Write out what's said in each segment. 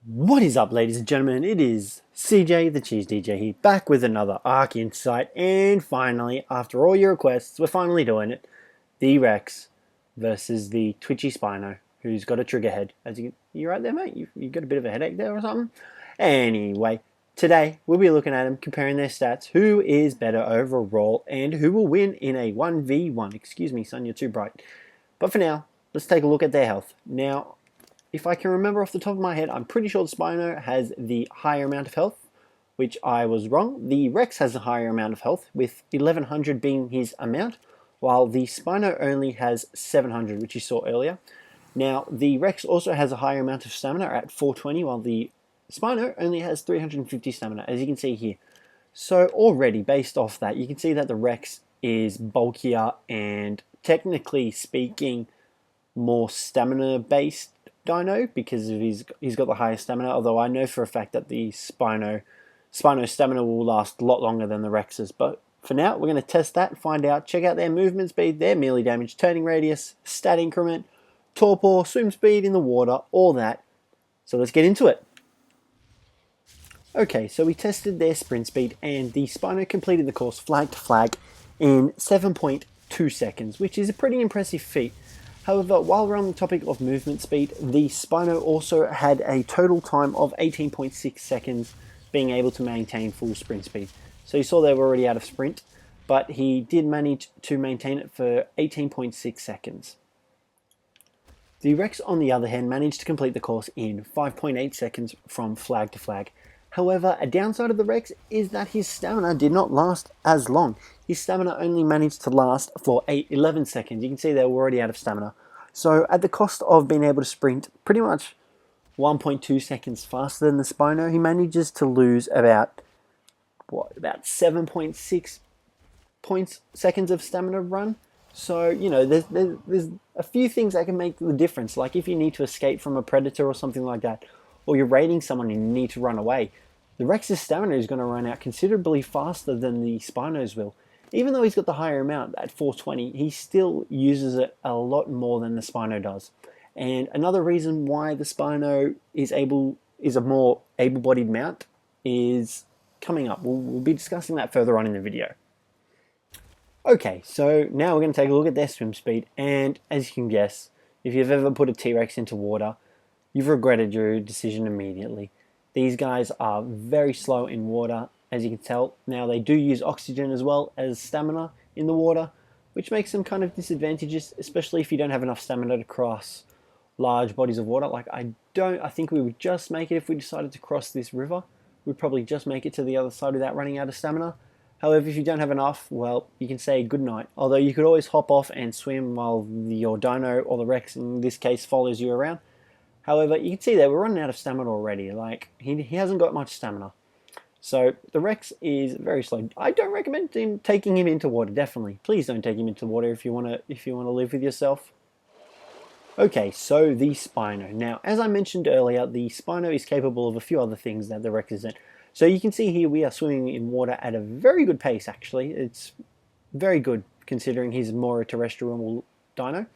What is up, ladies and gentlemen? It is Cjthecheesedj here, back with another ARK Insight, and finally, after all your requests, we're finally doing it. The Rex versus the twitchy Spino, who's got a trigger head. As you right there, mate? You got a bit of a headache there or something? Anyway, today we'll be looking at them, comparing their stats, who is better overall, and who will win in a 1v1. Excuse me, son, you're too bright. But for now, let's take a look at their health. Now, if I can remember off the top of my head, I'm pretty sure the Spino has the higher amount of health, which I was wrong. The Rex has a higher amount of health, with 1100 being his amount, while the Spino only has 700, which you saw earlier. Now, the Rex also has a higher amount of stamina at 420, while the Spino only has 350 stamina, as you can see here. So already, based off that, you can see that the Rex is bulkier and, technically speaking, more stamina-based dino because of he's got the highest stamina, although I know for a fact that the Spino's stamina will last a lot longer than the Rex's. But for now, we're going to test that, find out, check out their movement speed, their melee damage, turning radius, stat increment, torpor, swim speed in the water, all that. So let's get into it. Okay, so we tested their sprint speed, and the Spino completed the course flag to flag in 7.2 seconds, which is a pretty impressive feat. However, while we're on the topic of movement speed, the Spino also had a total time of 18.6 seconds being able to maintain full sprint speed. So you saw they were already out of sprint, but he did manage to maintain it for 18.6 seconds. The Rex, on the other hand, managed to complete the course in 5.8 seconds from flag to flag. However, a downside of the Rex is that his stamina did not last as long. His stamina only managed to last for 11 seconds. You can see they were already out of stamina. So at the cost of being able to sprint pretty much 1.2 seconds faster than the Spino, he manages to lose about 7.6 seconds of stamina run. So, you know, there's a few things that can make the difference. Like if you need to escape from a predator or something like that, or you're raiding someone and you need to run away, the Rex's stamina is going to run out considerably faster than the Spino's will. Even though he's got the higher amount at 420, he still uses it a lot more than the Spino does. And another reason why the Spino is a more able-bodied mount is coming up. We'll be discussing that further on in the video. Okay, so now we're going to take a look at their swim speed, and as you can guess, if you've ever put a T-Rex into water, you've regretted your decision immediately. These guys are very slow in water, as you can tell. Now, they do use oxygen as well as stamina in the water, which makes them kind of disadvantageous, especially if you don't have enough stamina to cross large bodies of water. Like, I think we would just make it if we decided to cross this river. We'd probably just make it to the other side without running out of stamina. However, if you don't have enough, well, you can say goodnight. Although you could always hop off and swim while your dino, or the Rex in this case, follows you around. However, you can see that we're running out of stamina already. Like, he hasn't got much stamina. So, the Rex is very slow. I don't recommend taking him into water, definitely. Please don't take him into water if you want to live with yourself. Okay, so the Spino. Now, as I mentioned earlier, the Spino is capable of a few other things that the Rex isn't. So you can see here we are swimming in water at a very good pace, actually. It's very good, considering he's more a terrestrial dino.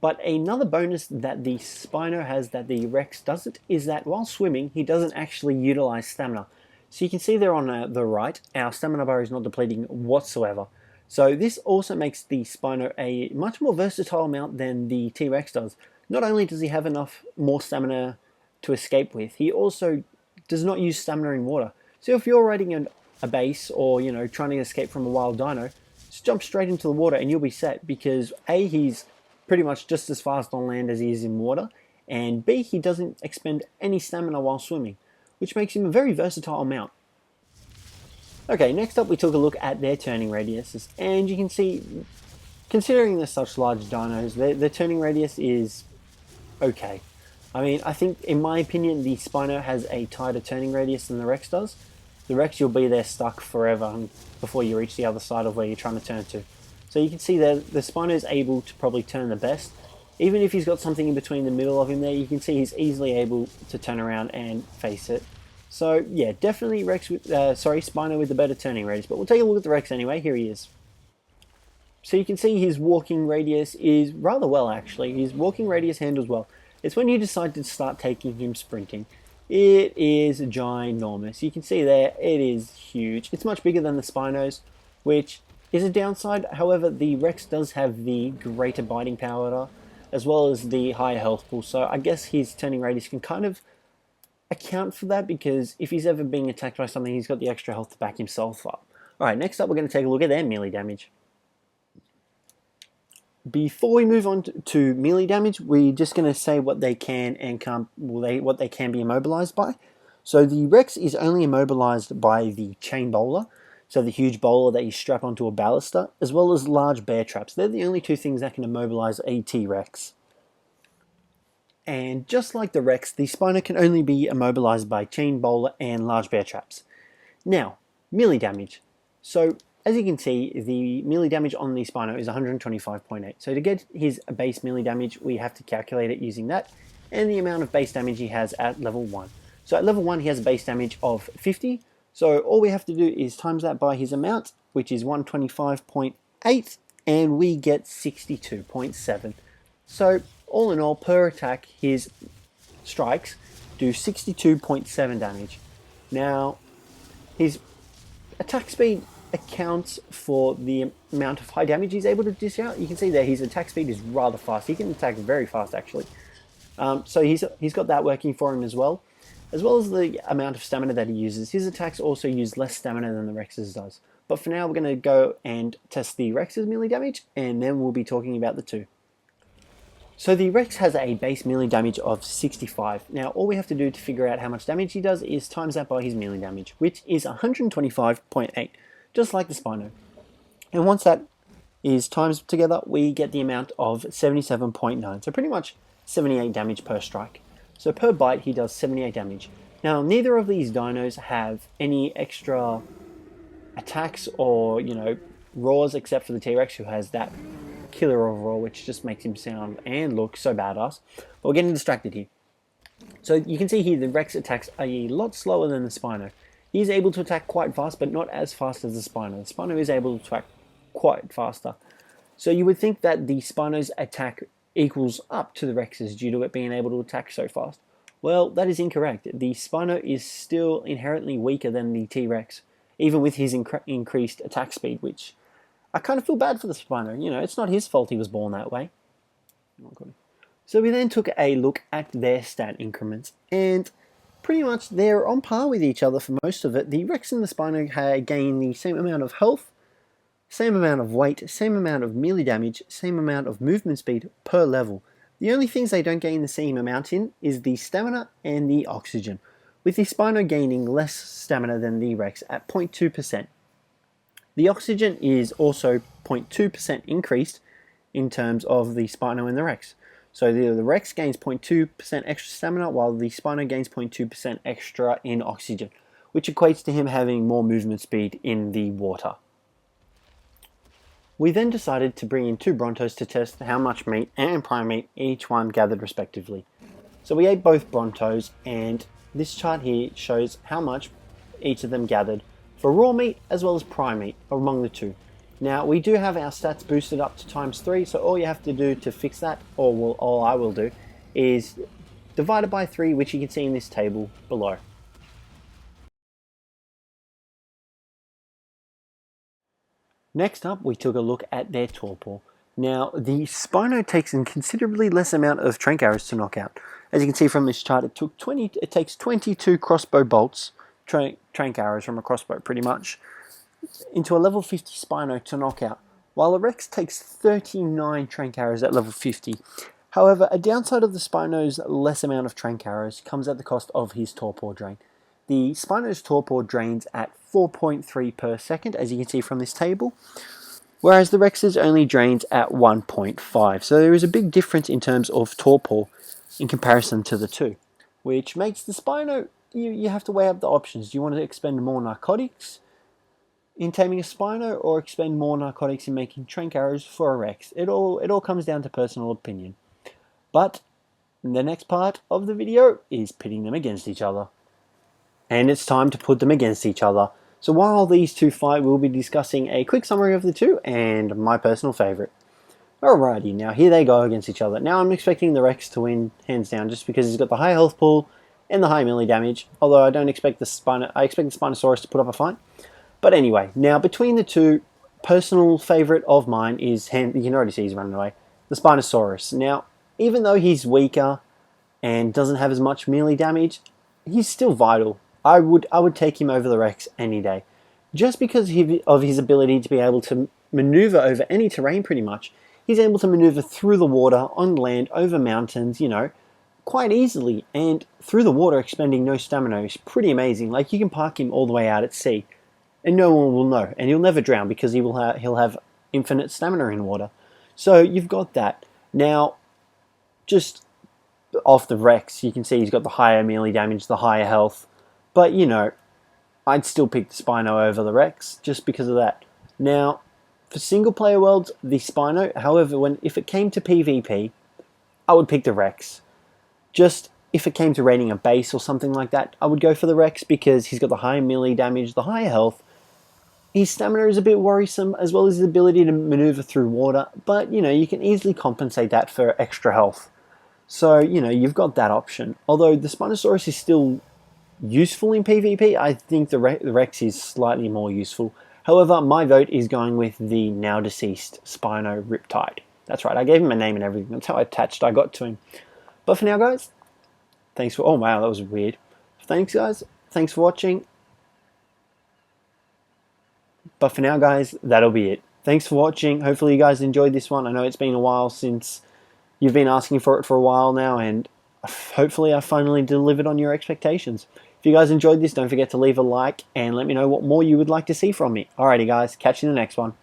But another bonus that the Spino has that the Rex doesn't is that while swimming, he doesn't actually utilize stamina. So you can see there on the right, our stamina bar is not depleting whatsoever. So this also makes the Spino a much more versatile mount than the T-Rex does. Not only does he have enough more stamina to escape with, he also does not use stamina in water. So if you're raiding a base or, you know, trying to escape from a wild dino, just jump straight into the water and you'll be set, because A, he's pretty much just as fast on land as he is in water, and B, he doesn't expend any stamina while swimming, which makes him a very versatile mount. Okay, next up we took a look at their turning radiuses, and you can see, considering they're such large dinos, their turning radius is okay. I mean, I think, in my opinion, the Spino has a tighter turning radius than the Rex does. The Rex, you'll be there stuck forever before you reach the other side of where you're trying to turn to. So you can see that the Spino is able to probably turn the best. Even if he's got something in between the middle of him there, you can see he's easily able to turn around and face it. So yeah, definitely Spino with the better turning radius. But we'll take a look at the Rex anyway. Here he is. So you can see his walking radius is rather well, actually. His walking radius handles well. It's when you decide to start taking him sprinting. It is ginormous. You can see there, it is huge. It's much bigger than the Spinos, which is a downside. However, the Rex does have the greater biting power, as well as the higher health pool. So I guess his turning radius can kind of account for that, because if he's ever being attacked by something, he's got the extra health to back himself up. Alright, next up we're going to take a look at their melee damage. Before we move on to melee damage, we're just going to say what they can and can't, what they can be immobilized by. So the Rex is only immobilized by the chain bowler, so the huge bowler that you strap onto a ballista, as well as large bear traps. They're the only two things that can immobilize a T-Rex. And just like the Rex, the Spino can only be immobilized by chain bowler and large bear traps. Now, melee damage. So as you can see, the melee damage on the Spino is 125.8. So to get his base melee damage, we have to calculate it using that, and the amount of base damage he has at level 1. So at level 1 he has a base damage of 50, so all we have to do is times that by his amount, which is 125.8, and we get 62.7. So all in all, per attack, his strikes do 62.7 damage. Now, his attack speed accounts for the amount of high damage he's able to dish out. You can see there his attack speed is rather fast. He can attack very fast, actually. So he's got that working for him as well as the amount of stamina that he uses. His attacks also use less stamina than the Rex's does. But for now, we're going to go and test the Rex's melee damage, and then we'll be talking about the two. So the Rex has a base melee damage of 65. Now all we have to do to figure out how much damage he does is times that by his melee damage, which is 125.8, just like the Spino. And once that is times together, we get the amount of 77.9, so pretty much 78 damage per strike. So per bite he does 78 damage. Now neither of these dinos have any extra attacks or, roars, except for the T-Rex, who has that killer overall, which just makes him sound and look so badass. But we're getting distracted here. So you can see here the Rex attacks a lot slower than the Spino. He's able to attack quite fast, but not as fast as the Spino. The Spino is able to attack quite faster. So you would think that the Spino's attack equals up to the Rex's due to it being able to attack so fast. Well, that is incorrect. The Spino is still inherently weaker than the T-Rex, even with his increased attack speed, which I kind of feel bad for the Spino. It's not his fault he was born that way. So we then took a look at their stat increments, and pretty much they're on par with each other for most of it. The Rex and the Spino gain the same amount of health, same amount of weight, same amount of melee damage, same amount of movement speed per level. The only things they don't gain the same amount in is the stamina and the oxygen, with the Spino gaining less stamina than the Rex at 0.2%. The oxygen is also 0.2% increased in terms of the Spino and the Rex. So the Rex gains 0.2% extra stamina, while the Spino gains 0.2% extra in oxygen, which equates to him having more movement speed in the water. We then decided to bring in two Brontos to test how much meat and prime meat each one gathered respectively. So we ate both Brontos, and this chart here shows how much each of them gathered for raw meat as well as prime meat among the two. Now we do have our stats boosted up to ×3, so all you have to do to fix that, or all I will do, is divide it by 3, which you can see in this table below. Next up, we took a look at their torpor. Now, the Spino takes a considerably less amount of trank arrows to knock out. As you can see from this chart, it takes 22 crossbow bolts, trank arrows from a crossbow pretty much, into a level 50 Spino to knock out, while the Rex takes 39 trank arrows at level 50. However, a downside of the Spino's less amount of trank arrows comes at the cost of his torpor drain. The Spino's torpor drains at 4.3 per second, as you can see from this table, whereas the Rex's only drains at 1.5. So there is a big difference in terms of torpor in comparison to the two, which makes the Spino, you have to weigh up the options. Do you want to expend more narcotics in taming a Spino, or expend more narcotics in making trank arrows for a Rex? It all comes down to personal opinion. But the next part of the video is pitting them against each other. And it's time to put them against each other. So while these two fight, we'll be discussing a quick summary of the two and my personal favourite. Alrighty, now here they go against each other. Now I'm expecting the Rex to win hands down, just because he's got the high health pool and the high melee damage, although I don't expect I expect the Spinosaurus to put up a fight. But anyway, now between the two, personal favourite of mine is, you can already see he's running away, the Spinosaurus. Now, even though he's weaker and doesn't have as much melee damage, he's still vital. I would take him over the Rex any day. Just because of his ability to be able to maneuver over any terrain pretty much. He's able to maneuver through the water, on land, over mountains, you know, quite easily. And through the water, expending no stamina is pretty amazing. Like, you can park him all the way out at sea, and no one will know. And he'll never drown because he'll have infinite stamina in water. So you've got that. Now, just off the Rex, you can see he's got the higher melee damage, the higher health. But, you know, I'd still pick the Spino over the Rex just because of that. Now, for single player worlds, the Spino, however, if it came to PvP, I would pick the Rex. Just if it came to raiding a base or something like that, I would go for the Rex because he's got the high melee damage, the higher health. His stamina is a bit worrisome, as well as his ability to maneuver through water, but, you know, you can easily compensate that for extra health. So, you know, you've got that option. Although the Spinosaurus is still useful in PvP, I think the Rex is slightly more useful. However, my vote is going with the now deceased Spino Riptide. That's right, I gave him a name and everything. That's how attached I got to him. But for now, guys, thanks for... Oh, wow, that was weird. Thanks, guys. Thanks for watching. But for now, guys, that'll be it. Thanks for watching. Hopefully you guys enjoyed this one. I know it's been a while since you've been asking for it for a while now, and hopefully I finally delivered on your expectations. If you guys enjoyed this, don't forget to leave a like and let me know what more you would like to see from me. Alrighty, guys. Catch you in the next one.